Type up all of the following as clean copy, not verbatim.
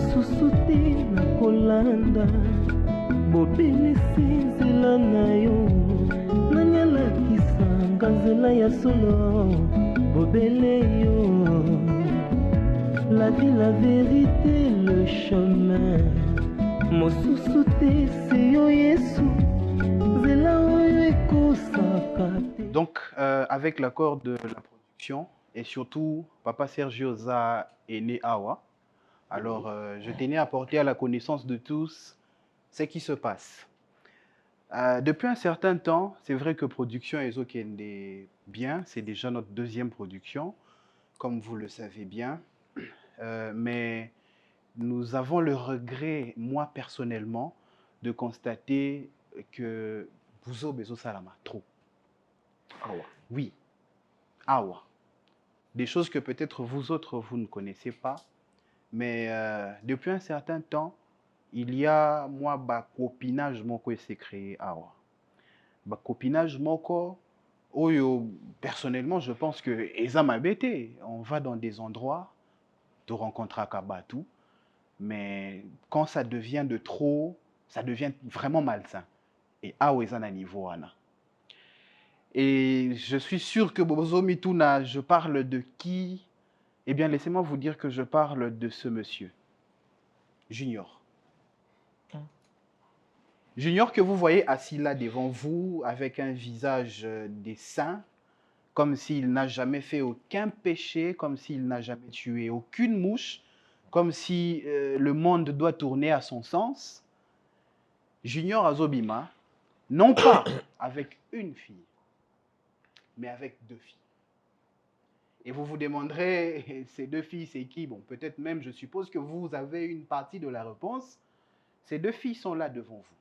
mosusu te na kolanda bobele nzela na yo nanyalakisanga nzela ya solo bobele yo la vie la vérité le chemin mosusu te se yo yesu nzela oyo ekosaka te. Donc avec l'accord de la production et surtout Papa Sergio Oza est né Awa. Alors, je tenais à porter à la connaissance de tous ce qui se passe. Depuis un certain temps, c'est vrai que production Ezokende bien, c'est déjà notre deuxième production, comme vous le savez bien. Mais nous avons le regret, moi personnellement, de constater que Bouzo Bezo Salama, trop. Awa. Oui, Awa. Des choses que peut-être vous autres, vous ne connaissez pas. Mais depuis un certain temps, il y a, moi, copinage moko s'est créé. Copinage moko, personnellement, je pense que Eza Mabete, on va dans des endroits, de rencontrer à Kabatou, mais quand ça devient de trop, ça devient vraiment malsain. Et Eza na niveau ana. Et je suis sûr que Bozo Mituna, je parle de qui? Eh bien, laissez-moi vous dire que je parle de ce monsieur, Junior. Junior que vous voyez assis là devant vous avec un visage des saints, comme s'il n'a jamais fait aucun péché, comme s'il n'a jamais tué aucune mouche, comme si le monde doit tourner à son sens. Junior Azobima, non pas avec une fille, mais avec deux filles. Et vous vous demanderez, ces deux filles, c'est qui? Bon, peut-être même, je suppose que vous avez une partie de la réponse. Ces deux filles sont là devant vous.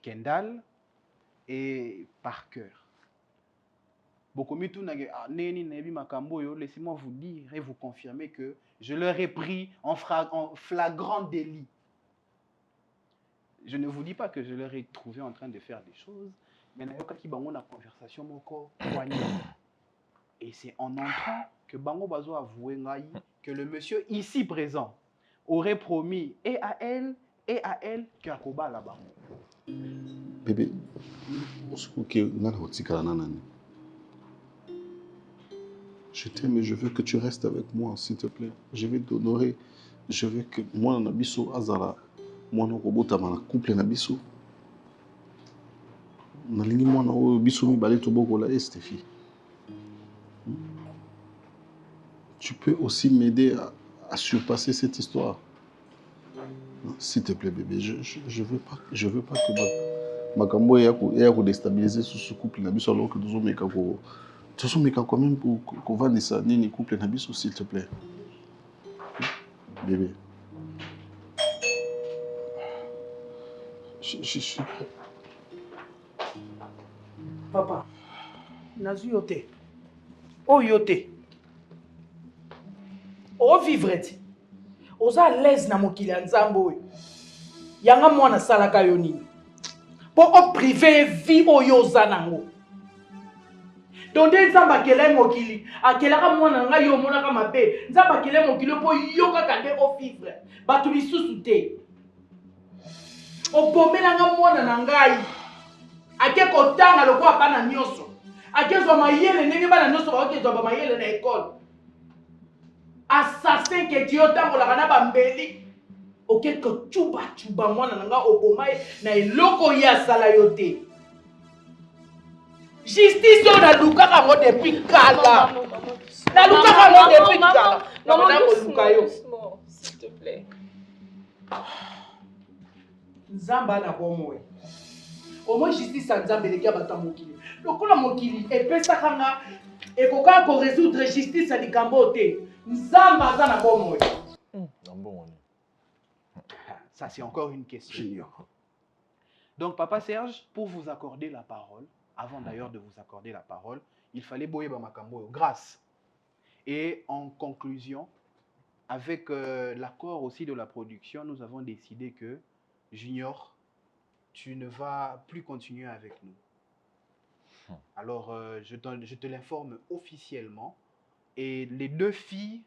Kendall et Parker. Laissez-moi vous dire et vous confirmer que je leur ai pris en flagrant délit. Je ne vous dis pas que je leur ai trouvé en train de faire des choses, mais la conversation et c'est en entrant que Bango Bazo a avoué que le monsieur ici présent aurait promis et à elle qu'à Koba là-bas. Bébé, je t'aime et je veux que tu restes avec moi, s'il te plaît. Je vais t'honorer. Je veux que moi, Nabiso Azara, moi, no robota, ma couple Nabiso. Nalingi moi, no biso mi balé toboko la Estefi. Tu peux aussi m'aider à surpasser cette histoire. S'il te plaît, bébé, je veux pas que ma cambo ait à déstabiliser ce couple Nabiso alors que nous sommes quand même pour qu'on va naître ni couple Nabiso, s'il te plaît. Bébé. Je suis prêt. Papa, nazu yote. Oh yote. Oh vivre ti. Oza à l'aise na mokili ya nzambo oyo. Yanga mwana salaka yo nini. Po o privé vie oyo oza nango. Donde nzamba kele mokili, akelaka mwana nga yo monaka mabe. Nzamba kele mokili po yo kaka nde o vivre. Batu lisusu te. O bomelanga mwana na ngai. Ake kotanga loko apana nyoso. Ake zwa mayele ndenge bana nyoso ba zwa mayele na école. Assassin que Dieu tambolaka na bambeli. Oke ko chuba mwana nanga obomaye na eloko ya sala yote. Justice on a lukaka ngo depuis kala. Na lukaka ngo depuis kala. Maman, s'il te plaît. Nzamba na bomoe. Au moins justice à Nzambe les gars bata mokili. Lokola mokili epesa nga ekoka ko résoudre justice à likambo te. Nzamba za na bomoe. Ça c'est encore une question. Donc Papa Serge, pour vous accorder la parole, avant d'ailleurs de vous accorder la parole, il fallait boyer bamakambo grâce. Et en conclusion, avec l'accord aussi de la production, nous avons décidé que Junior, tu ne vas plus continuer avec nous. Alors, je te l'informe officiellement. Et les deux filles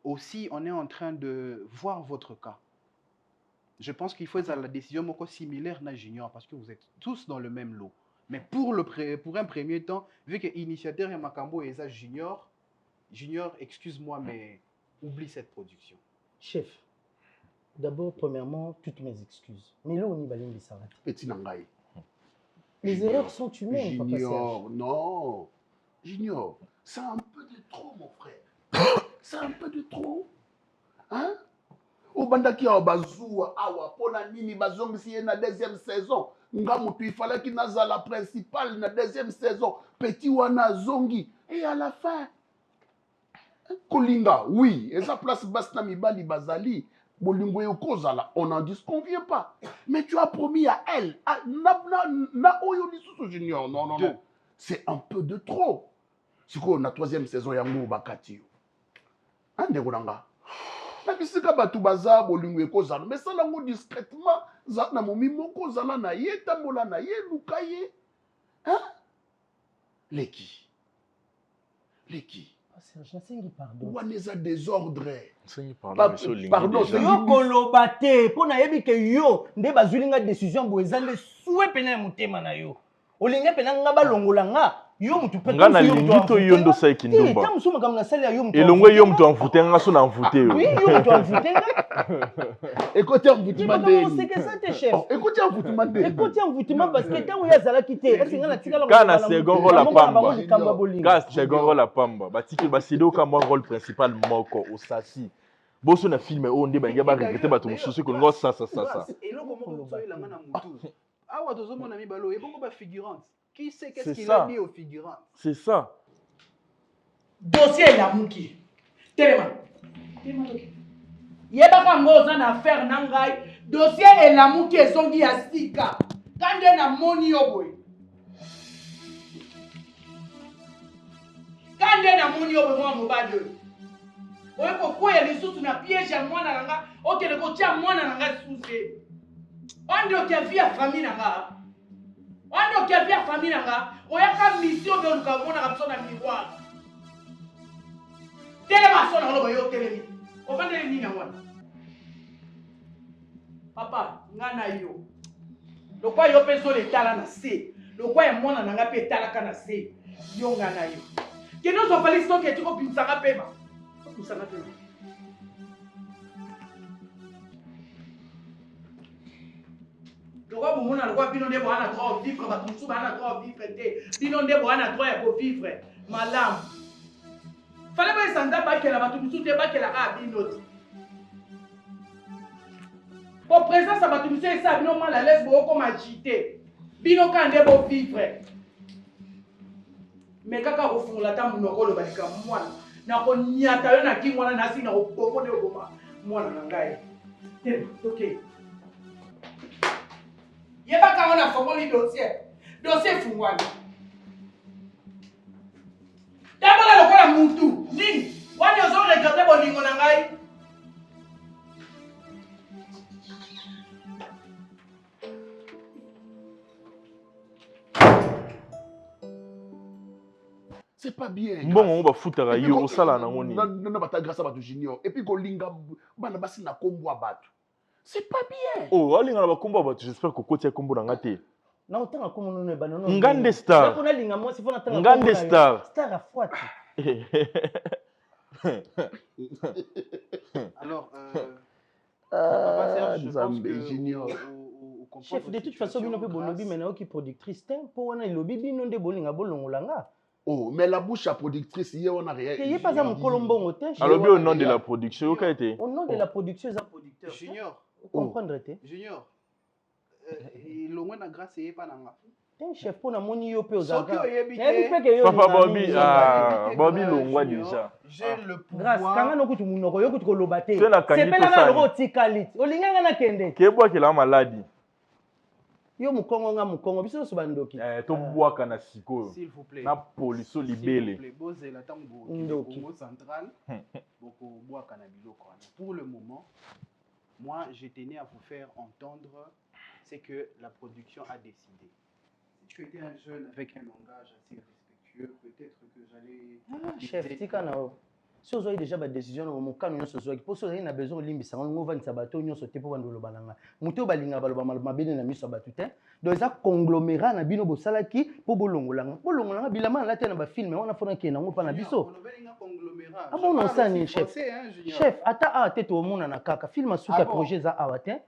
aussi, on est en train de voir votre cas. Je pense qu'il faut la décision beaucoup similaire na Junior parce que vous êtes tous dans le même lot. Mais pour un premier temps, vu que l'initiateur est Makambo et ça Junior, excuse-moi, mais oublie cette production. Chef, d'abord, premièrement, toutes mes excuses. Mais là, on y va aller, Petit Nangaï. Les Junior, erreurs sont humaines, Junior, non. Junior, c'est un peu de trop, mon frère. C'est un peu de trop. Hein? Au bandaki a bazoua awa pona nini bazongisi na deuxième saison. Ngamutu il fallait qu'il naza la principale na deuxième saison. Petit wana zongi et à la fin Kolinga, oui, et sa place basse na mibali bazali. Bolingo yokozala, on n'en disconvient pas. Mais tu as promis à elle, na oyo lisusu Junior, non. C'est un peu de trop. C'est quoi la troisième saison yango bakati yo. Ande kolanga. Na bisika batu baza bolingo ekozala, mais ça lango discrètement, za na momi moko zala na ye tambola na ye lukaye. Hein? Leki. Serge, nasengi pardon. Ou aneza désordre. Pardon, yo koloba te, pona yebi ke yo nde bazulinga décision bo ezande soué pena mutema na yo. Olinga pena nga balongola nga. Yo mutu pe nga na lingito yondo sai kindumba. Tamu suma kamna sali ya yo mutu. Elongwe yo mutu envoûté nga so na envoûté yo. Oui, yo mutu envoûté nga. Écoutez envoûtement de. C'est que ça tes chef. Écoutez envoûtement de. Écoutez envoûtement parce que tant ya zala kité, est-ce nga na tikala kana second rôle la pamba. Ka second rôle la pamba. Batiki basido ka moi rôle principal moko osasi. Boso na film o nde bangi ba regretter bato mususu ko ngo ça. Eloko moko so elanga na mutu. Awa tozomona mibalo ebongo ba figurante. Qui sait qu'est-ce qu'il a mis aux figurants? C'est ça. Dossier la muki. Téléma. Yebaka ngoza na affaire nangai. Dossier et la muki ezongi ya sika. Kande na moni yoboy. Kande na moni yoboy mwa mobadi. Oye ko ya lisusu na piège ya mwana nanga. Okele ko tia mwana nanga suse. Ondo ke via famille nanga. Ondo qui a bien famille nanga, oyaka mission de luka mona kapso na miroir. Telema sona ngolo yo telemi. Ofandele nini ngwana? Papa, ngana yo. Lokwa yo peso le tala na se. Lokwa ya mwana nanga pe tala kana se. Yo ngana yo. Keno so fali stock et ko pinsanga pema. Pinsanga pema. Pourquoi vous avez droit de boire à droit vivre, parce que vous avez droit vivre, bino de boire à droit pour vivre, madame. Fallait pas s'entendre pas que la bateau tout débat que la a bino. Pour présent ça bateau c'est ça bino mal à l'aise pour comme agité. Bino quand de pour vivre. Mais kaka au la table monoko le balika moi na ko nyata yo na ki mwana na sina ko bongo de goma mwana na ngai. OK. Yeba kama na fongoli dossier fungwani. Tabola lokola mutu. Nini? Wani ozo regarder bolingo na ngai. C'est pas bien. Bon, on va foutre à yo sala na ngoni. Non, bata grâce à batu junior. Et puis kolinga bana basi na kombo batu. C'est pas bien. Oh, alinga na bakombo batu, j'espère que kotia kombo na ngate. Na otanga komo no ba non. Ngande star. Na kona linga mo sifona tanga. Ngande star. Star afuati. Alors Papa Serge, je pense que junior. Chef, de toute façon, bino pe bolobi maintenant qui productrice tem pour wana lobi bino nde bolinga bolongolanga. Oh, mais la bouche à productrice, hier on a rien. Il n'y a pas un colombo au thé. Alors, bien au nom de la production, au été. Au nom de la production, c'est un producteur. Junior. Vous comprendrez. Junior. Le moins de grâce, c'est pas nanga. Un chef pour la moni yo pe aux Papa Bobby Longwa déjà. J'ai le pouvoir. Grâce, quand on a écouté mon yo écoute kolobate. C'est pas la roti kalit. Olinga na kende. Ke bois que la maladie. Yo mukongo nga mukongo biso so bandoki. To bois kana siko. S'il vous plaît. Na police libélé. S'il vous plaît, bosez la tango Congo central. Beaucoup bois kana biloko. Pour le moment, moi je tenais à vous faire entendre c'est que la production a décidé. Si tu étais un jeune avec un langage assez respectueux, peut-être que j'allais chef tika na o. Si vous avez déjà ma décision, mon cas, nous sommes pour ça, il a besoin de limiter. On va sabato, nous sommes pour vendre le balanga. Mouto balinga balba mabene na miso batute. Donc ça conglomérat na bino bosala ki pour bolongolanga. Bolongolanga bilama la tena ba film, on a fait un on pas na biso. Ah bon non ça ni chef. Chef, ata tête au monde na kaka film sous ka projet za awatin.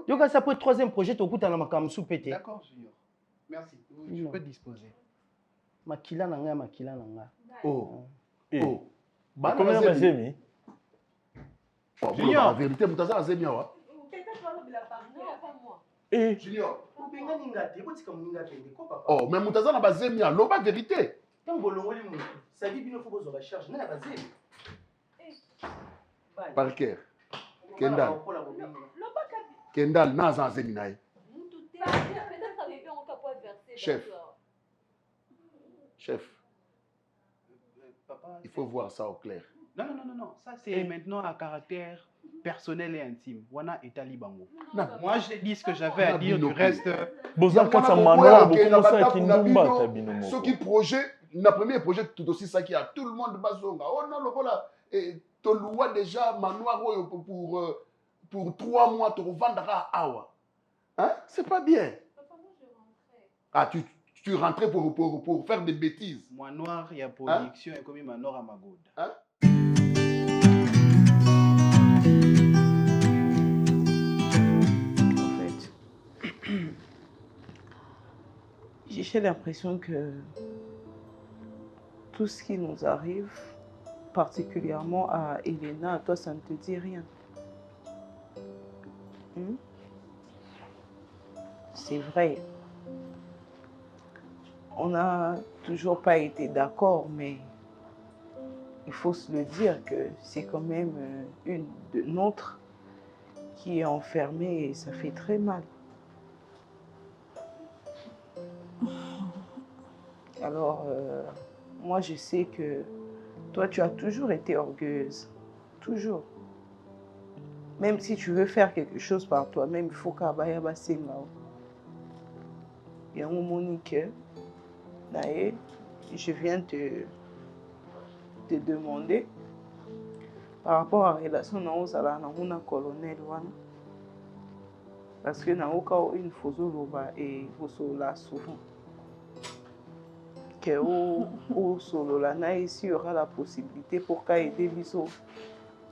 Donc ça peut être troisième projet to kuta na makam sous pété. D'accord, Junior. Merci. Je peux disposer. Makila nanga makila nanga. Oh. Oh. Combien de zemi? Junior, en vérité, Moutaza a zemi wa. Eh. Junior. Oh, mais Moutaza n'a pas zemi, l'oba vérité. Tant bolongoli mu, ça dit bino faut besoin de charge, na ba zemi. Parker. Kendall. Kendall na za zemi nae. Chef. Chef. Papa, Il faut voir ça au clair. Non. Ça, c'est maintenant à caractère personnel et intime. Wana etali bango. Moi, j'ai dit ce que j'avais à dire. Du reste. Bozan kata manoa, bokomosa kindumba tabino. Ce qui projet, le premier projet tout aussi ça qui a tout le monde bazonga. Oh non, le voilà. Et tu loues déjà manoir pour 3 mois, tu revendras à Awa. Hein? C'est pas bien. Ah, tu rentrais pour faire des bêtises. Moi noir, il y a production et comme manoir à Magoud. Hein? En fait, j'ai l'impression que tout ce qui nous arrive, particulièrement à Elena, toi, ça ne te dit rien. C'est vrai. On n'a toujours pas été d'accord, mais il faut se le dire que c'est quand même une de nôtres qui est enfermée et ça fait très mal. Alors, moi je sais que toi tu as toujours été orgueilleuse, toujours. Même si tu veux faire quelque chose par toi-même, il faut qu'Abaya Basenga. Il y a un moment que je viens te demander par rapport à la relation avec le colonel. Parce que dans le cas où une fois et vous là souvent. Que au solo là, ici il y aura la possibilité pour qu'aider biso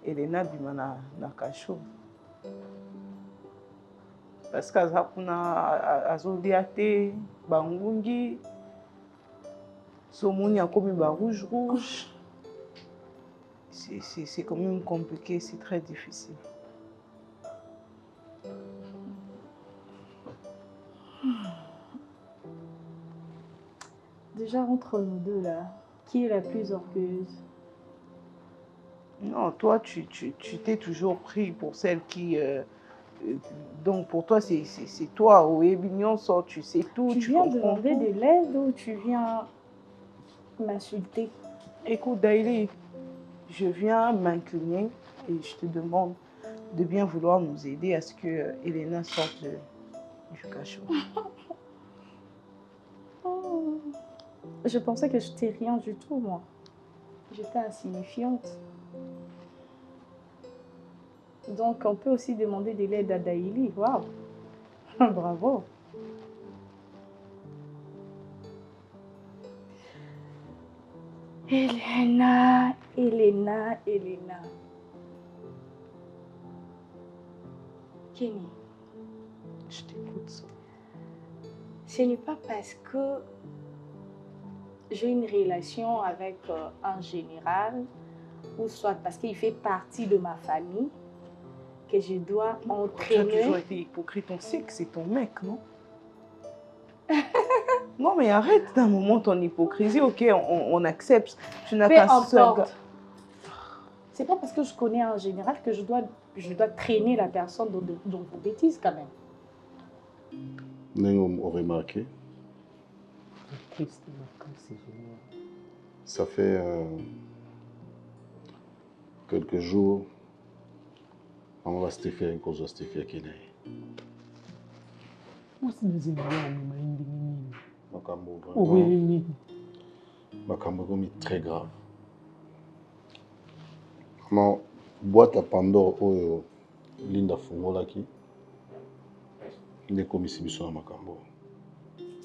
Elena bimana na kacho. Parce que azakuna azodiate bangungi somoni akomi ba rouge. C'est quand même compliqué, c'est très difficile. Déjà, entre nous deux, là, qui est la plus orgueilleuse? Non, toi, tu t'es toujours pris pour celle qui... donc, pour toi, c'est toi. Au Ébignon, tu sais tout. Tu viens demander de l'aide ou tu viens m'insulter? Écoute, Daïli, je viens m'incliner et je te demande de bien vouloir nous aider à ce que Elena sorte du cachot. Je pensais que je n'étais rien du tout, moi. J'étais insignifiante. Donc, on peut aussi demander de l'aide à Daïli. Waouh! Bravo! Elena. Kenny, Je t'écoute. ce n'est pas parce que j'ai une relation avec un général, ou soit parce qu'il fait partie de ma famille, que je dois entraîner... Tu as toujours été hypocrite, on sait que c'est ton mec, non? Non, mais arrête d'un moment ton hypocrisie, ok, on accepte. Tu n'as qu'un seul gars. C'est pas parce que je connais un général que je dois traîner la personne dans vos bêtises, quand même. Vous avez remarqué, ça fait quelques jours, on va se faire une cause, se faire qu'il est. Makambo est très grave. Non, boîte à Pandore, oh, Linda Fungolaki. Les commissions sont à Makambo.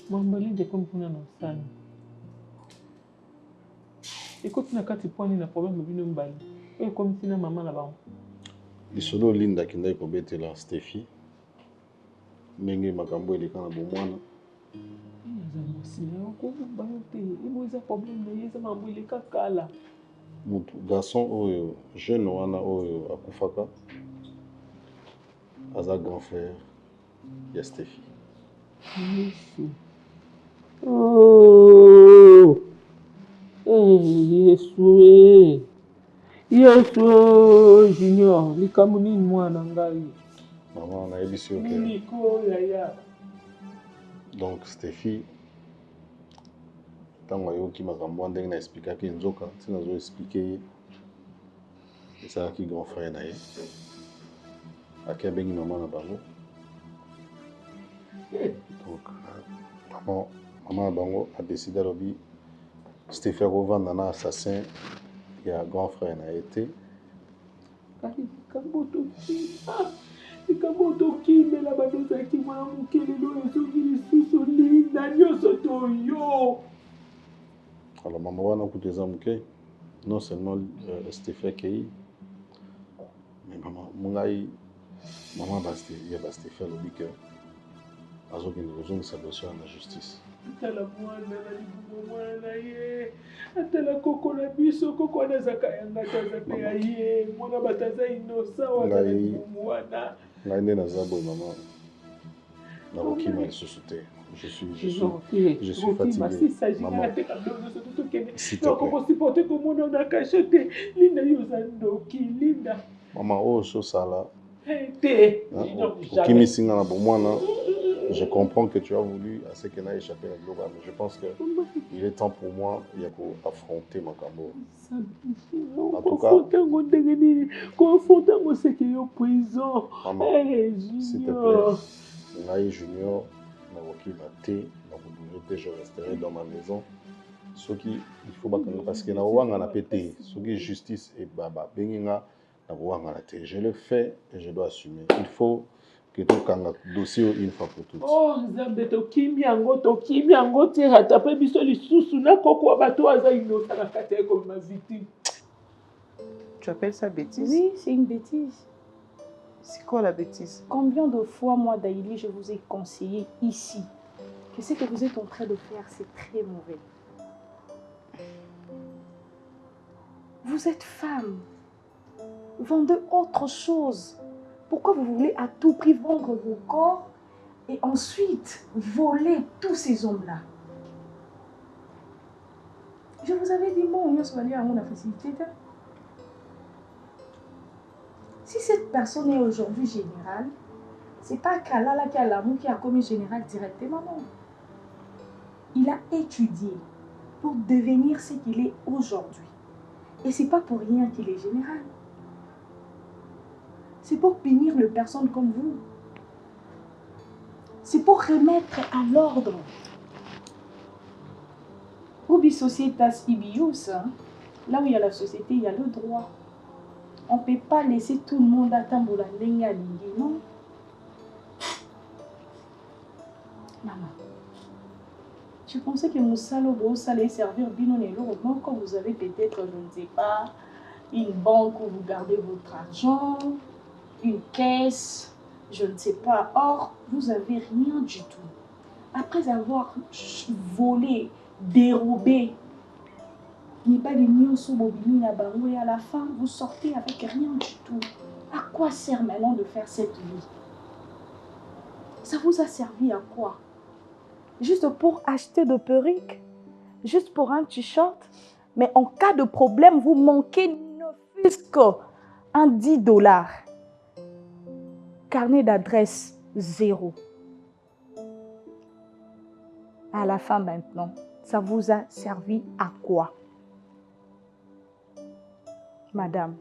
Maman, Linda comme pour nous ça. Écoute, na kati point na problème de bino mbali. Et comme si na maman là-bas. Les solo Linda qui n'a pas bête là, Stéphie. Menge Makambo il est quand même bon moine. Mutu garçon oyo jeune wana oyo akufaka aza grand frère ya Stéphie. Oh, Yesu, Yesu, Junior, likambo nini mwana ngai? Maman na ebisi oke. Niko yaya. Donc Stéphie tango ayoki makambo ndenge na expliquaki nzoka ntina zo expliquer esalaki grand frère na ye aki abengi mama na bango. Donc maman na bango a décidé alobi Stéphie akovanda na assassin ya grand frère na ye te. Ikabotokimela badozaki mwana mokelelo ezoki lisusu linda nyonso toyo. Alors maman wana kutu eza moke non seulement Stéphie akei mais maman mongai maman ya Stéphie alobi ke azokende kozongisa dossier na justice. Atala mwana na libumo mwana na ye atala koko na biso koko wana azaka yanga taza pe ya ye mwana bataza inosa wana na libumo wana. Ngai nde naza boye maman nakokima lisusu te. Je suis fatigué. Maman, s'il te plaît. Maman, oh, sala. Je comprends que tu as voulu à ce qu'elle a échappé à l'Europe, mais je pense qu'il est temps pour moi d'affronter Makambo. En tout cas, maman, s'il te plaît, Naï Junior, je resterai dans ma maison. Ce qui il faut parce que na pété, ce qui justice et baba benginga na je le fais et je dois assumer. Il faut que tout kanga dossier une fois pour toutes. Oh, nzambe to kimyango te ratape biso lisusu na koko bato aza inota na kate comme ma victime. Tu appelles ça bêtise? Oui, c'est une bêtise. C'est quoi la bêtise? Combien de fois, moi, Daïli, je vous ai conseillé ici que ce que vous êtes en train de faire, c'est très mauvais. Vous êtes femme. Vendez autre chose. Pourquoi vous voulez à tout prix vendre vos corps et ensuite voler tous ces hommes-là? Je vous avais dit, bon, on va aller à mon facilité. Si cette personne est aujourd'hui générale, c'est pas Kalala qui a l'amour qui a commis général directement, non. Il a étudié pour devenir ce qu'il est aujourd'hui. Et c'est pas pour rien qu'il est général. C'est pour punir les personnes comme vous. C'est pour remettre à l'ordre. Ubi societas ibius, là où il y a la société, il y a le droit. On ne peut pas laisser tout le monde attendre la ligne à l'idée, non? Maman, je pensais que mon salaud allait servir bien non, quand vous avez peut-être, je ne sais pas, une banque où vous gardez votre argent, une caisse, je ne sais pas. Or, vous n'avez rien du tout. Après avoir volé, dérobé, ni pas de nions sous bobini à barou et à la fin, vous sortez avec rien du tout. À quoi sert maintenant de faire cette vie? Ça vous a servi à quoi? Juste pour acheter de perruques? Juste pour un t-shirt? Mais en cas de problème, vous manquez ne fût-ce qu'un 10 $. Carnet d'adresse, 0. À la fin maintenant, ça vous a servi à quoi? Madame,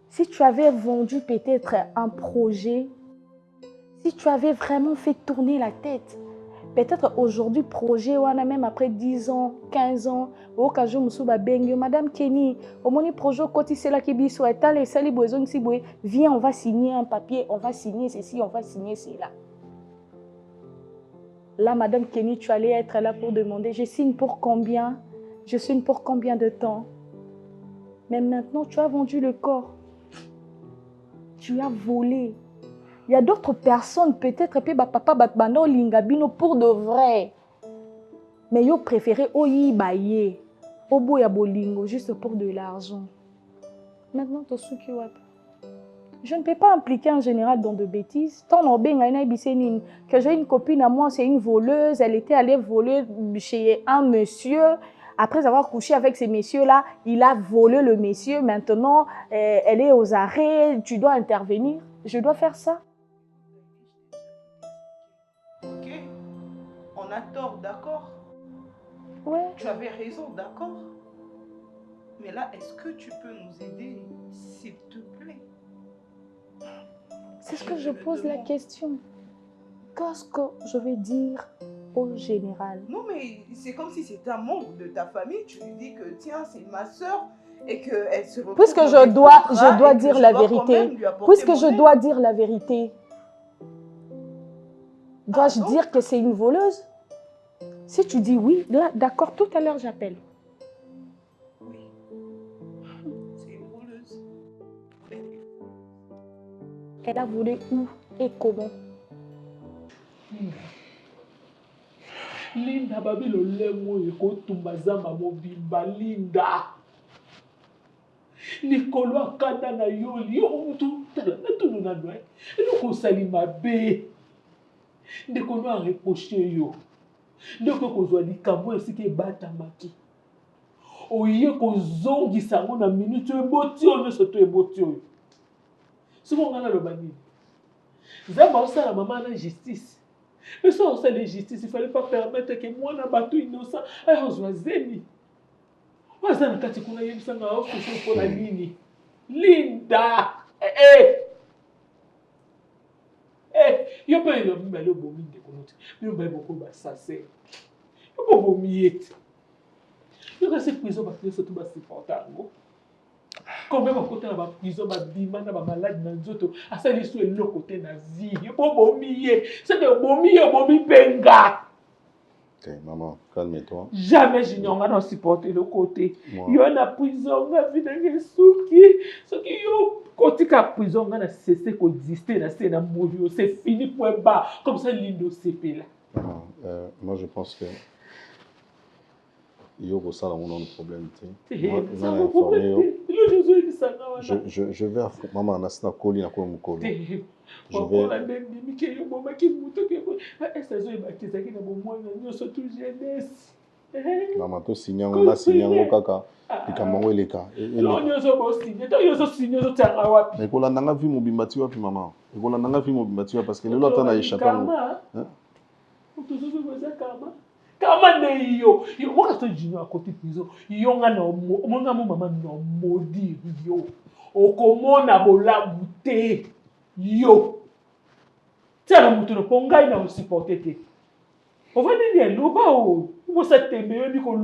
si tu avais vendu peut-être un projet, si tu avais vraiment fait tourner la tête, Peut-être aujourd'hui, projet, on a même après 10 ans, 15 ans, au cas où je bengue, Madame Kenny, au moment projet, côté c'est là qui dit soit étal et sali besoin si vous viens, on va signer un papier, on va signer ceci, on va signer cela. Là, Madame Kenny, tu allais être là pour demander, je signe pour combien? Je signe pour combien de temps? Mais maintenant, tu as vendu le corps. Tu as volé. Il y a d'autres personnes, peut-être, que papa batbano lingabino pour de vrai. Mais ils préféraient oyi baye, obo ya bolingo, juste pour de l'argent. Maintenant, je ne peux pas impliquer en général dans de bêtises. Tant que j'ai une copine à moi, c'est une voleuse, elle était allée voler chez un monsieur. Après avoir couché avec ces messieurs-là, il a volé le monsieur. Maintenant, elle est aux arrêts, tu dois intervenir. Je dois faire ça. Ok, on a tort, d'accord? Ouais. Tu avais raison, d'accord? Mais là, est-ce que tu peux nous aider, s'il te plaît? C'est ce que je pose la question. Qu'est-ce que je vais dire au général? Non, mais c'est comme si c'était un membre de ta famille. Tu lui dis que tiens, c'est ma soeur et qu'elle se retrouve. Puisque je dois dire la vérité. Puisque je dois dire la vérité. Dois-je dire que c'est une voleuse? Si tu dis oui, là, d'accord, tout à l'heure j'appelle. Oui. C'est une voleuse. Elle a volé où et comment? Linda babi lo lemo yeko tumbazamba mobimba Linda. Nikolo akanda na yoli yo mutu tala na tunu na noy. Eno ko salima be. Ndeko no a reproché yo. Ndeko ko zwa likambo esike bata maki. Oye ko zongisa ngo na minute eboti ono soto eboti oyo. Souvent ngana lo bani. Zamba osala maman na justice. Mais ça, on sait la justice, il ne fallait pas permettre que moi, un bateau innocent, on soit zéni. On a un cas qui a eu ça pour la ligne. Linda! Il n'y a pas eu de bombing de connoté. Il y a beaucoup de assassins. Il y a beaucoup de miettes. Il y a ces prisons qui sont tout supportables. Quand même, à côté de la prison, il y a des malades dans les autres. À ça, ils sont de l'autre côté de la vie. Il y a pas de bombier. C'est de bombier penga. Ok, maman, calme-toi. Jamais je n'ai pas supporté le côté. Il y a une prison, il y a une souki. Ce qui est côté de la prison, il y a cessé d'exister. C'est fini, point bas. Comme ça, l'Indo CP là. Maman, moi je pense que. Il y a ça, on a un problème. Je vais à fond. Maman, Nasna Koli, n'a pas mon colo. Je vais. Maman, tu signes, on a signé un kaka. Et quand on est là. Mais quand on a vu mon bimbati, maman. Et quand on a vu mon bimbati, parce que l'autre a échappé. Kama ne yo moi quand je à côté prison yo ngana monga mo maman no modi yo okomona bolamu te yo tala mutu no pongai na supporter te on va dire loba o mo sa tembe yo ni ko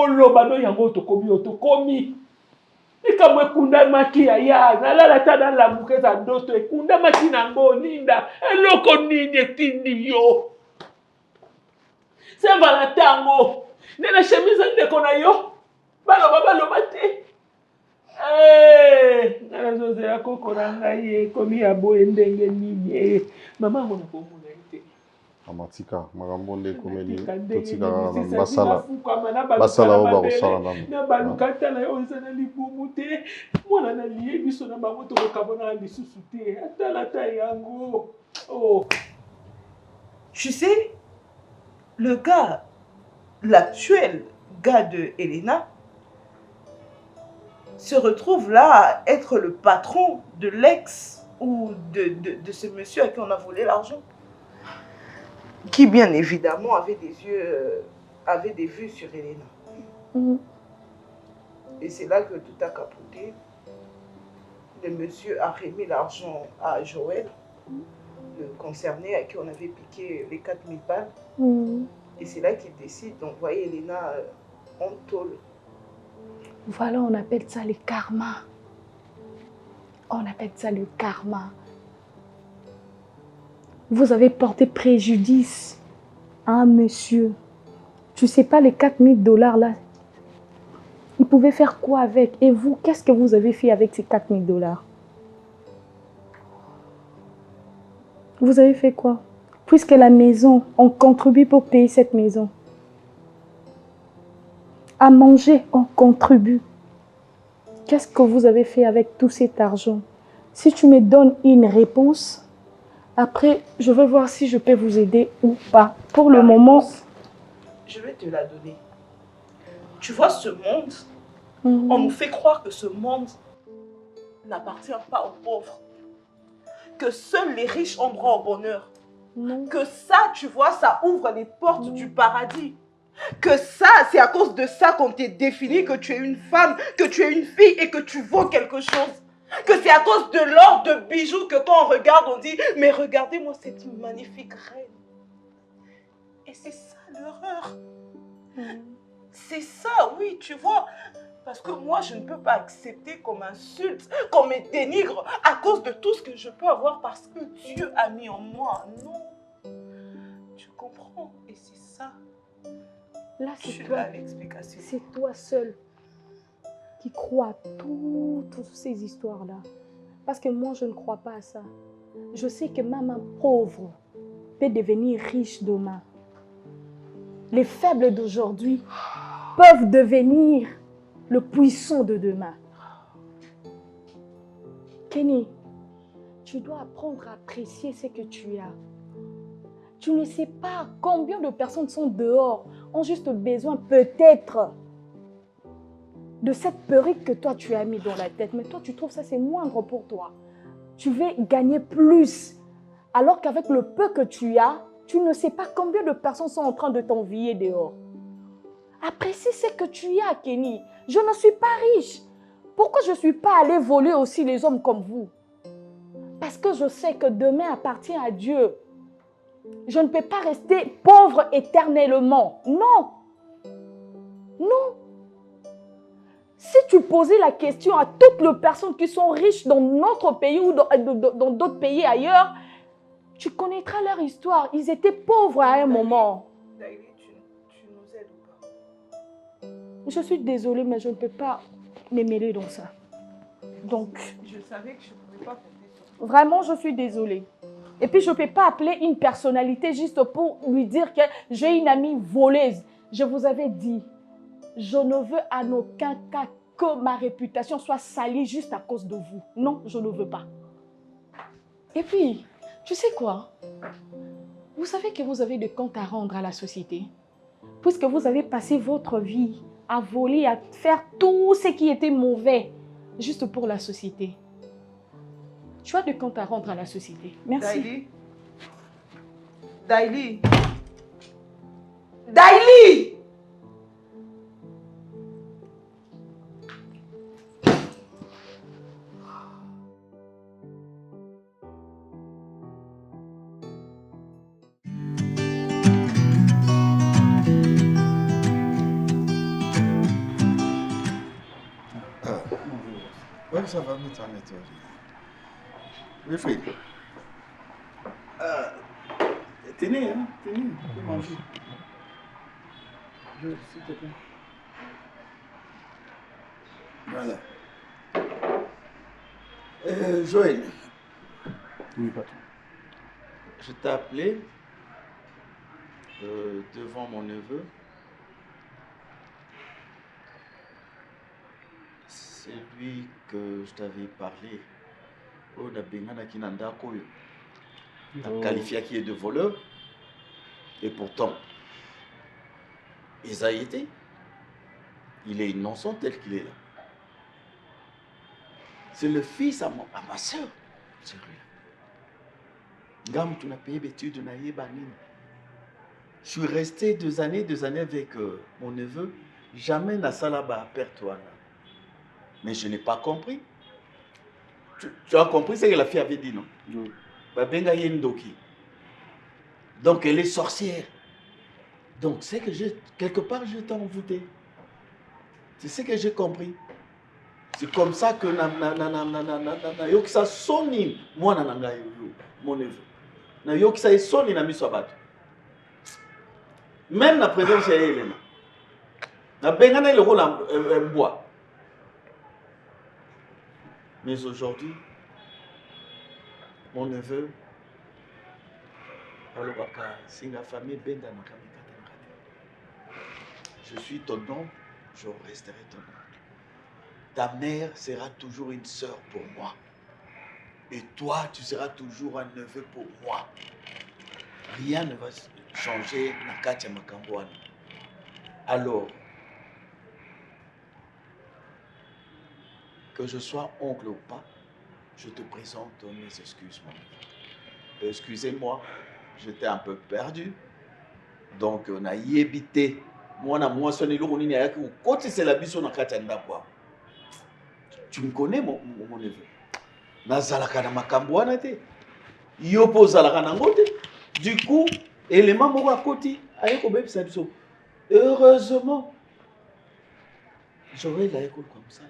loba no yango to komi ikamwe kunda maki ya nalala tana la mukeza ndoto ekunda maki na ngo Linda eloko nini etindi yo. C'est Valentin, ne la chemise de Konayo, baloba te. Na zoze ya kokoranga ye komi abo endenge nini maman on a pas mon été. Amatika magambo komeli totika basala oba kosala namu. Na balukata na yo ezana libumu te. Mwana na lié biso na bango to kabona lisusu te. Atalata yango. Oh. Tu sais, le gars, l'actuel gars de Elena, se retrouve là à être le patron de l'ex ou de ce monsieur à qui on a volé l'argent. Qui, bien évidemment, avait des vues sur Elena. Mm. Et c'est là que tout a capoté. Le monsieur a remis l'argent à Joël. le concerné à qui on avait piqué les 4000 balles. Mhm. Et c'est là qu'il décide d'envoyer Elena en tôle. Voilà, on appelle ça le karma. On appelle ça le karma. Vous avez porté préjudice à un monsieur. Tu sais pas, les 4000 dollars là, il pouvait faire quoi avec? Et vous, qu'est-ce que vous avez fait avec ces 4000 dollars? Vous avez fait quoi? Puisque la maison, on contribue pour payer cette maison. À manger, on contribue. Qu'est-ce que vous avez fait avec tout cet argent? Si tu me donnes une réponse, après, je vais voir si je peux vous aider ou pas. Pour le moment... Je vais te la donner. Tu vois, ce monde, on nous fait croire que ce monde n'appartient pas aux pauvres. Que seuls les riches ont droit au bonheur. Non. Que ça, tu vois, ça ouvre les portes du paradis. Que ça, c'est à cause de ça qu'on t'est défini que tu es une femme, que tu es une fille et que tu vaux quelque chose. Que c'est à cause de l'or, de bijoux que quand on regarde, on dit « Mais regardez-moi cette magnifique reine ». Et c'est ça l'horreur. C'est ça, oui, tu vois. Parce que moi, je ne peux pas accepter qu'on m'insulte, qu'on me dénigre à cause de tout ce que je peux avoir parce que Dieu a mis en moi. Non. Tu comprends? Et c'est ça. Là, c'est Tu toi. as l'explication. C'est toi seul qui crois à toutes ces histoires-là. Parce que moi, je ne crois pas à ça. Je sais que maman pauvre peut devenir riche demain. Les faibles d'aujourd'hui peuvent devenir le puissant de demain. Kenny, tu dois apprendre à apprécier ce que tu as. Tu ne sais pas combien de personnes sont dehors, ont juste besoin peut-être de cette perruque que toi tu as mis dans la tête. Mais toi tu trouves ça c'est moindre pour toi. Tu veux gagner plus. Alors qu'avec le peu que tu as, tu ne sais pas combien de personnes sont en train de t'envier dehors. Apprécie ce que tu as, Kenny. Je ne suis pas riche. Pourquoi je ne suis pas allée voler aussi les hommes comme vous? Parce que je sais que demain appartient à Dieu. Je ne peux pas rester pauvre éternellement. Non. Non. Si tu posais la question à toutes les personnes qui sont riches dans notre pays ou dans d'autres pays ailleurs, tu connaîtras leur histoire. Ils étaient pauvres à un moment. Daily, tu nous aides ou pas? Je suis désolée, mais je ne peux pas me mêler dans ça. Donc, Je savais que je ne pouvais pas compter sur toi. vraiment, je suis désolée. Et puis, je ne peux pas appeler une personnalité juste pour lui dire que j'ai une amie voleuse. Je vous avais dit, je ne veux en aucun cas que ma réputation soit salie juste à cause de vous. Non, je ne veux pas. Et puis, tu sais quoi? Vous savez que vous avez des comptes à rendre à la société. Puisque vous avez passé votre vie à voler, à faire tout ce qui était mauvais, juste pour la société. Tu as des comptes à rendre à la société. Merci. Daily. Daily. Daily. Ouais, ça va, mais t'en es toi. Wilfried. T'es né, hein? T'es né. Tu peux manger. S'il te plaît. Voilà. Joël. Oui, patron. Je t'ai appelé devant mon neveu. C'est lui que je t'avais parlé. Oh, la bengana qui n'a pas qualifié qui est de voleur. Et pourtant, il a été. Il est innocent tel qu'il est là. C'est le fils à ma soeur. C'est lui. Gam, tu n'as payé l'étude de Naïe Banine. Je suis resté 2 années avec mon neveu. Jamais na salaba à perdre toi. Mais je n'ai pas compris. Tu as compris ce que la fille avait dit, non? Oui. Babenga Yendoki. Donc elle est sorcière. Donc c'est que quelque part je t'ai envoûté. C'est ce que j'ai compris. C'est comme ça que ça soni moi mon neveu. Na yo ça soni na miso bato. Même la présence de Elena. Na bengana le rôle en bois. Mais aujourd'hui, mon neveu, je suis ton nom, je resterai ton nom. Ta mère sera toujours une sœur pour moi. Et toi, tu seras toujours un neveu pour moi. Rien ne va changer na Katia Makambouane. Alors, que je sois oncle ou pas, je te présente mes excuses, mon neveu. Excusez-moi, j'étais un peu perdu. Donc, on a y évité. Moi, c'est la biso na Katia Ndapwa. Tu me connais, mon neveu. Nazalaka na Makambouane te. Yopo zalaka nango te. Du coup, élément moko à côté, ayeko bebisa biso. Heureusement, j'aurais la école comme ça là.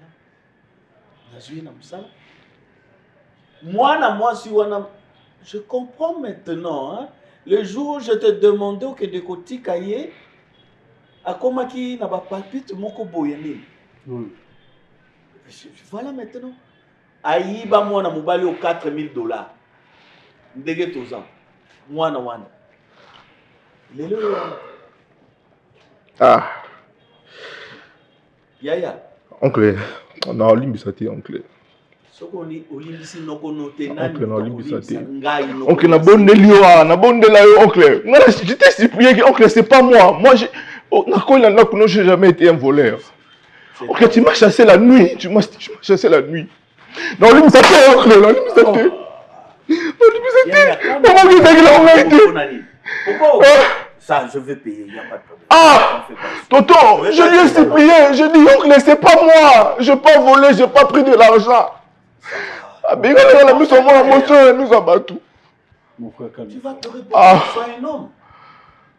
Moi, je comprends maintenant. Hein? Le jour où je te demandais que de côté cahier, à comment qui n'a pas palpite mon koboyeni. Voilà maintenant. Aïba moi na mobali au $4000. Ndege tozan. Moi na wana. Lelo. Ah. Yaya. Oncle, on a Olimbisati, oncle. Oncle, na bonne Lioa, na bonne Layo, oncle. Je t'ai supplié que, oncle, c'est pas moi. Moi, j'ai jamais été un voleur. Oncle, tu m'as chassé la nuit. Tu m'as chassé la nuit. Non, Olimbisati, oncle, Olimbisati. Pourquoi ça, je vais payer, il n'y a pas de problème. Ah, tonton, je lui ai supplié, je dis, oncle, c'est pas moi. Je n'ai pas volé, je n'ai pas pris de l'argent. Ah, mais regardez, la mise en moi, mon soeur, la mise en bateau. Mon frère, tu vas te répondre, sois un homme.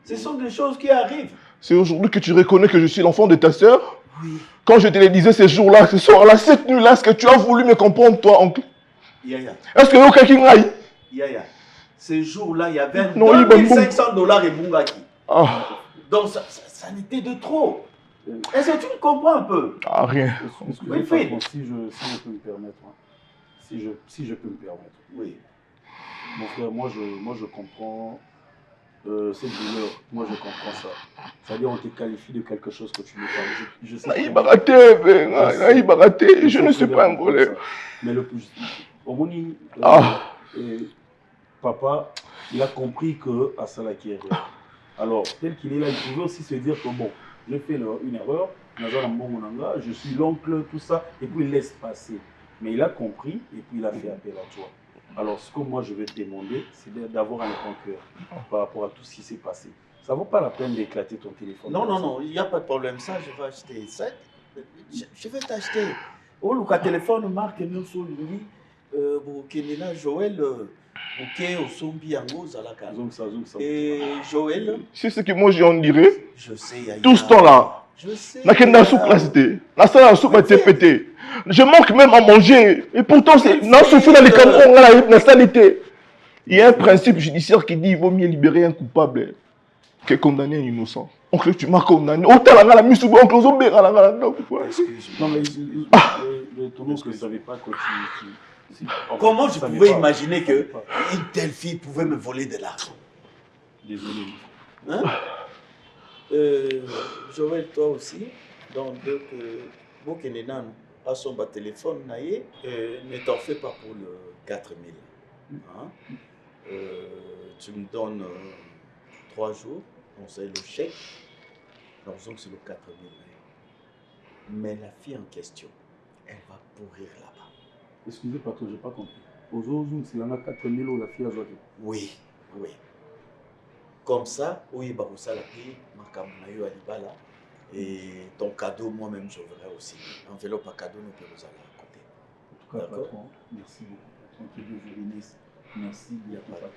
Ce sont des choses qui arrivent. C'est aujourd'hui que tu reconnais que je suis l'enfant de ta soeur? Oui. Quand je te le disais ce jour-là, ce soir-là, cette nuit-là, est-ce que tu as voulu me comprendre, toi, oncle? Yaya. Est-ce que quelqu'un qui aille? Yaya. Ce jour-là, il y avait $2500 et Bungaki. Ah. Donc, ça n'était de trop. Est-ce que tu me comprends un peu? Ah, rien. Oui, Phil. Si je peux me permettre. Hein. Si je peux me permettre. Oui. Mon frère, moi je comprends cette douleur. Moi, je comprends ça. C'est-à-dire, on te qualifie de quelque chose que tu n'es pas. Je sais je ne suis pas un voleur. Mais le plus... Papa, il a compris que Asala qui est réel. Alors, tel qu'il est là, il pouvait aussi se dire que bon, j'ai fait une erreur, je suis l'oncle, tout ça, et puis il laisse passer. Mais il a compris, et puis il a fait appel à toi. Alors, ce que moi je vais te demander, c'est d'avoir un grand cœur par rapport à tout ce qui s'est passé. Ça ne vaut pas la peine d'éclater ton téléphone. Non, il n'y a pas de problème. Ça, je vais acheter. Ça, je vais t'acheter. Oh, le téléphone marque Mionso Luli, Joël. Ok, au Sombi Yango Zalaka. Et Joël. C'est ce que moi j'en dirais. Je sais, Yaya. Tout ce temps-là. Je sais. Je manque même à manger. Et pourtant, c'est la salité. Il y a un principe judiciaire qui dit qu'il vaut mieux libérer un coupable que condamner un innocent. Oncle, tu m'as condamné. Autant la mise sous oncle, non, mais tout le monde ne savait pas que tu... Comment je pouvais imaginer qu'une telle fille pouvait me voler de l'argent? Désolé. Hein? Joël, toi aussi. Donc, Bokenenan a son téléphone, ne t'en fais pas pour le 4000. Hein? Tu me donnes 3 jours, on sait le chèque. Donc, c'est le 4000. Mais la fille en question, elle va pourrir là-bas. Excusez, patron, je n'ai pas compris. Aujourd'hui, c'est la 4000 euros la fille a joué. Oui. Comme ça, oui, Baroussa la fille, Makamunayo Alibala, et ton cadeau, moi-même, je verrai aussi. Enveloppe à cadeau, nous pouvons aller à côté. En tout cas, patron, merci beaucoup. Que Dieu vous bénisse. merci bien papa.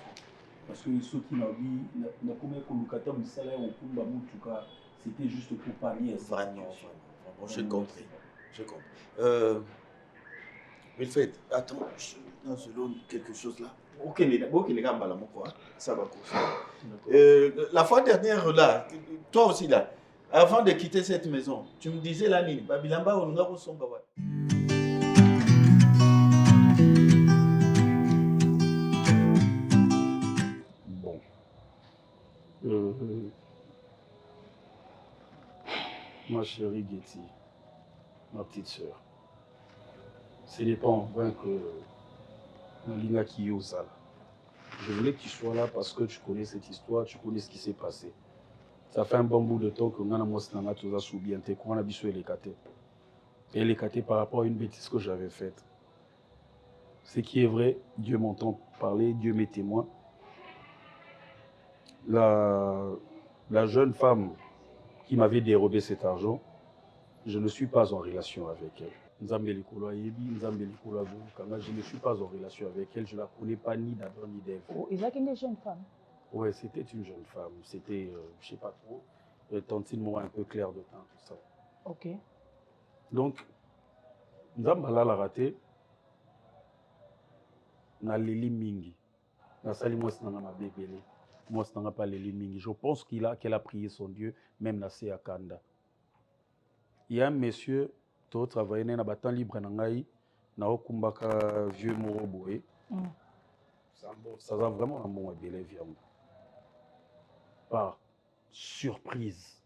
Parce que ceux qui m'ont dit, n'a combien qu'on locataire du salaire au Kumba Moutuka, c'était juste pour parler à ça. Vraiment, j'ai compris. J'ai compris. Wilfred, attends, je lance quelque chose là. Ok, les gars, ça va courir. La fois dernière là, toi aussi là, avant de quitter cette maison, tu me disais là, Babilamba, on a reçu Bon. Ma chérie Getty, ma petite sœur, ce n'est pas en vain que Nalina qui est au Sala. Je voulais que tu sois là parce que tu connais cette histoire, tu connais ce qui s'est passé. Ça fait un bon bout de temps que nous avons tous à soubier, qu'on a bisu et l'écarté par rapport à une bêtise que j'avais faite. Ce qui est vrai, Dieu m'entend parler, Dieu m'est témoin. La jeune femme qui m'avait dérobé cet argent, je ne suis pas en relation avec elle. Je ne suis pas en relation avec elle, je ne la connais pas ni d'Adam ni d'Ève. Oh, il a une jeune femme. Oui, c'était une jeune femme. C'était, je ne sais pas trop, tantine moi un peu clair de teint, tout ça. Ok. Donc, Nzambala l'a raté. Na leli mingi. Na sali moi c'est na ma bébélé. Moi c'est na pas leli mingi. Je pense qu'elle a prié son Dieu, même na se akanda. Il y a un monsieur qui travaille na batan libre na ngai na okumbaka vieux moroboé. Ça va vraiment un bon bébé viango. Par surprise.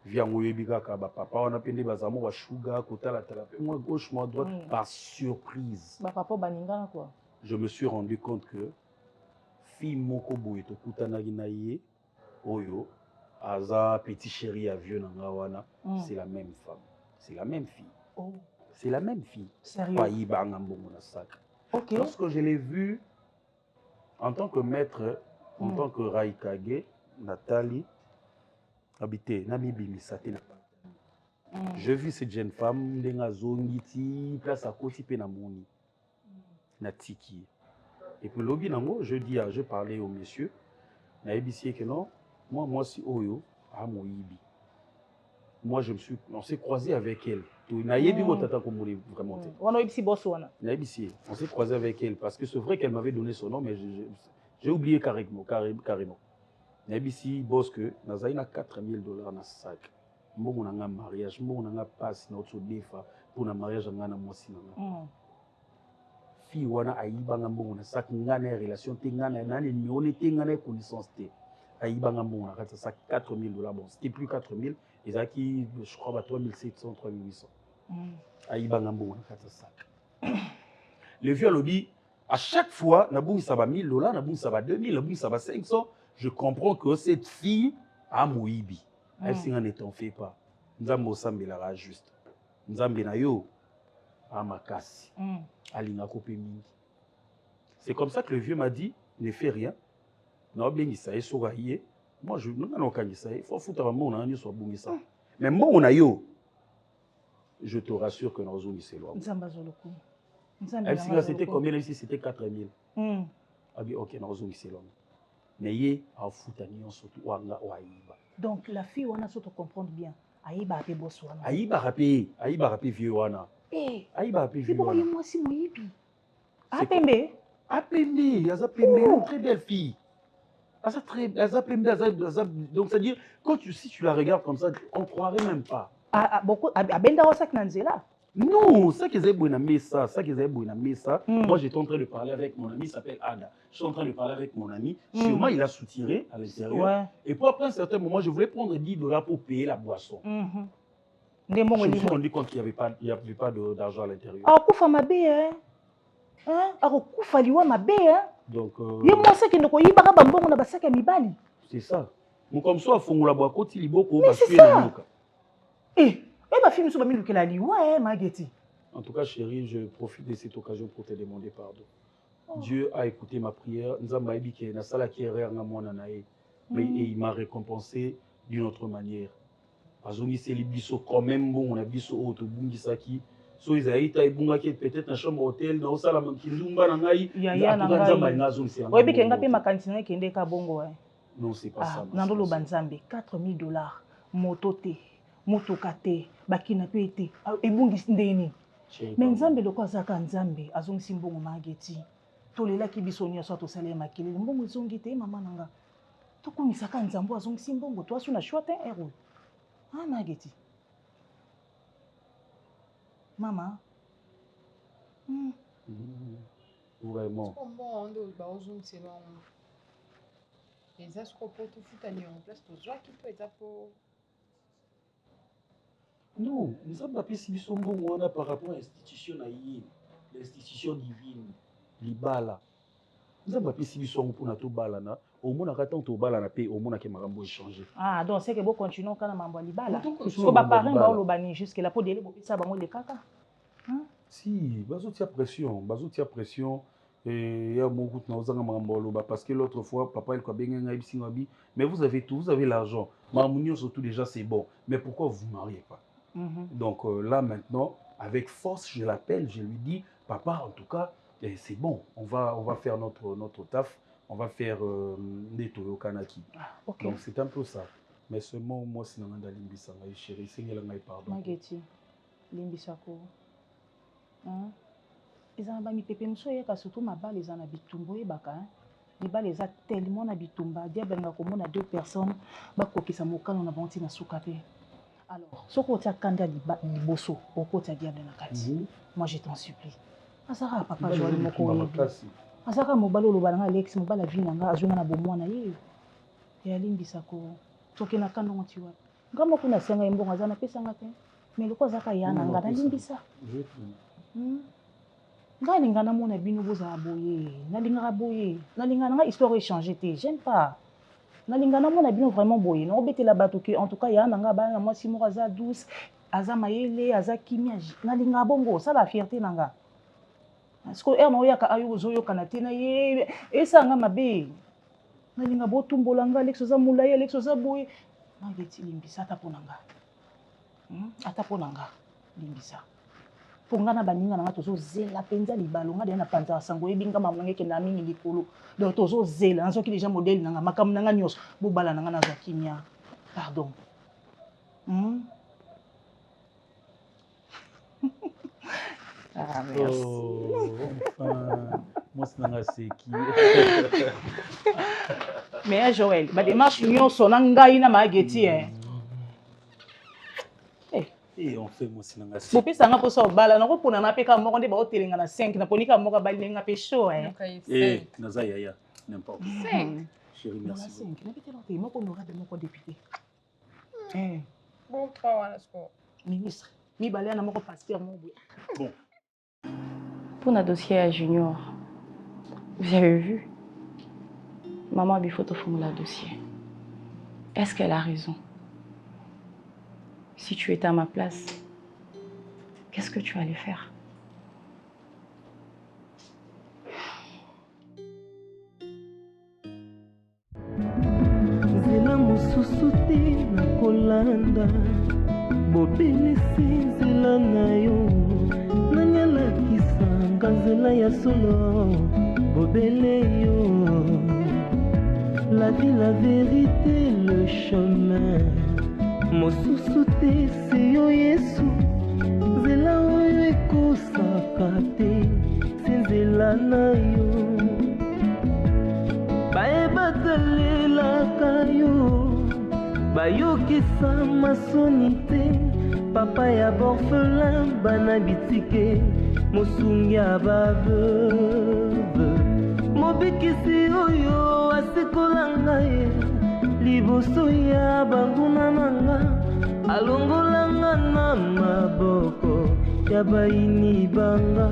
Viango yebika ka ba papa on a pende bazamo wa sugar kotala tala moi gauche moi droite par surprise. Ba papa baninga quoi. Je me suis rendu compte que fille moko boye to kutanaki na ye oyo aza petit chéri à vieux nanga wana, c'est la même femme, c'est la même fille. Oh. C'est la même fille. Sérieux? Pas ibanga mbongo na sac. OK. Lorsque je l'ai vue en tant que maître, en tant que Raikage, Nathalie habité na bibimisate na je vis cette jeune femme ndenga zongiti place à côté pe na moni. Natiki. Et puis lobby nango, je parlais au monsieur, na ebisi que non, moi si oyo a moyibi. Moi on s'est croisé avec elle. Na yebi motata ko moni vraiment. Wana ebisi boss wana. Na ebisi, on s'est croisé avec elle parce que c'est vrai qu'elle m'avait donné son nom mais j'ai oublié carrément. Na ebisi boss que nazai na $4,000 na sac. Mbongo nanga mariage, mbongo nanga passe na autre defa pour na mariage ngana mwasi nanga. Fille wana aibanga mbongo na sac ngana relation te ngana nani numéro ne te ngana connaissance te aibanga mbongo na kata sac $4,000 bon c'était plus 4,000 ezaki je crois 3,700 3,800 aibanga mbongo na kata sac le vieux lobby à chaque fois na bungi ça va $1,000 na bungi ça va 2,000 na bungi ça va 500 je comprends que cette fille a moibi elle singa ne t'en fais pas nzambo sambela juste nzambe na yo amakasi c'est comme ça que le vieux m'a dit, ne fais rien. Non, bien il s'est souraillé. Moi, je n'en ai il faut foutre un mot, on a soit bon ça. Mais bon, on a yo. Je te rassure que nous avons c'est loin. C'était combien ici? C'était 4,000. Ah bien, ok, nous avons c'est loin. Mais il a foutu un nion surtout wanga ou aïba. Donc la fille, on a surtout comprendre bien. Aïba a payé boss wana. Aïba a payé vieux wana. Aïba a payé vieux wana. C'est moi si moyibi. Apembe, Aza Pembe, très belle fille. Donc c'est-à-dire, si tu la regardes comme ça, on ne croirait même pas. Beaucoup, Abenda Osak Nanzela. Non, ça qu'ils aient bonamé ça, Moi j'étais en train de parler avec mon ami, il s'appelle Ada. Je suis en train de parler avec mon ami. Sûrement il a soutiré à l'intérieur. Ouais. Et puis après un certain moment, je voulais prendre $10 pour payer la boisson. Je me suis rendu compte qu'il n'y avait pas d'argent à l'intérieur. Ah, Koufa Mabé, hein? Donc c'est ça. Comme ça, en tout cas, chérie, je profite de cette occasion pour te demander pardon. Dieu a écouté ma prière. Mais il m'a récompensé d'une autre manière. Quand même, on a so ezali ta ebungaki peut-être na chambre hôtel na osala makindumba na ngai yaya na ngai ngazongisa oyebi ke nga mpe makanisi na ekende ka bongo non c'est pas ça nandoloba nzambe $4000 moto te motuka te bakina mpe ete ebungisi ndeni me nzambe loko azaka nzambe azongisi mbongo mageti tolelaki biso nyonso tosala ye makelele mbongo ezongi te mama na nga tokumisaka nzambo azongisi mbongo toasu na shwa te ero mageti mama vraiment bon ndo baozongisela wango eza soko po tofutani en place tozwaki to eza po non nzambe apesi biso mbongo wana par rapport à institution na ye l'institution divine libala nzambe apesi biso yango mpona tobalana omonaka ntango tobalana mpe omonake makambo échange donc c'est que bocontinue okana mambo ya libala so baparent baoloba ni jusque là po dele bopesa bango lekaka si bazotia pression ya mokutu na ozanga makambo aloba parce que l'autre fois papa elko abenga ngai bisinga bi mais vous avez tout, vous avez l'argent makambo nyonso tout déjà c'est bon mais pourquoi vous vous mariez pas donc là maintenant avec force je l'appelle, je lui dis papa en tout cas c'est bon on va faire notre taf on va faire Neto Kanaki donc c'est un peu ça mais seulement moi c'est nanga limbisa ngai chérie sengela ngai pardon mageti limbisa ko ezana ba mipepe moso yeka surtout mabale ezana bitumba oyebaka libala eza tellement na bitumba diable nga komona 2 personnes bakokisa mokano na bango ntina suka te alors soki otia kanda liboso okotia diable na kati moi je t'en supplie azaka papa joali moko oyebi azaka mobali oloba nanga Alex mobali avi nanga azonga na bomwana ye eyalimbisa ko toke na kanda ngoti wapi nga moko nasenga ye mbongo aza napesanga te mais loko azaka ya na nga nalimbisa ngai linga namona bino bozala boye nalingaka boye nalinga nanga histoire échanger te j'aime pas nalinga namona bino vraiment boye naobetela bato ke en tout cas ya nanga bana mwasi moko aza douce aza mayele aza kimia nalinga bongo sala fierté nanga parce que er na oyaka ayo ozoyokana te na ye esanga mabe nalinga botumbola nga Alex oza mulayi Alex oza boye mageti limbisa ata mpo nanga limbisa mpo nga na baninga nanga tozozela mpenza libalo nga deya na panza sango oyebi nga mama nanga ekenda mingi likolo donc tozozela nazoki deja modele nanga makambo nanga nyonso bobala nanga nazwa kimia pardon merci. Moi c'est nanga seki mais Joël badémarche nyonso na ngai na mageti on fait moi c'est nanga seki bopesanga mposa obala nakopona na peka moko nde baotelenga na 5 naponika moko balinga mpe show naza yaya n'importe 5 chérie merci 5 nabetela te moko honorable moko député bon 3 wana siko ministre mibale na moko pasteur moko bon pour notre dossier à Junior, vous avez vu, maman a mis photo pour le dossier. Est-ce qu'elle a raison? Si tu étais à ma place, qu'est-ce que tu allais faire? Nzela mosusu te na kolanda bobelisi nzela na yo nanyalakisanga nzela ya solo bobele yo la vie la vérité le chemin mosusu te se yo Yesu nzela oyo ekosaka te se nzela na yo bayebatalelaka yo bayokisa masoni te papa ya borphelin bana bitike mosungi ya baveuve mobikisi oyo asikola ngai liboso ya banguna na nga alongolanga na maboko ya bayini banga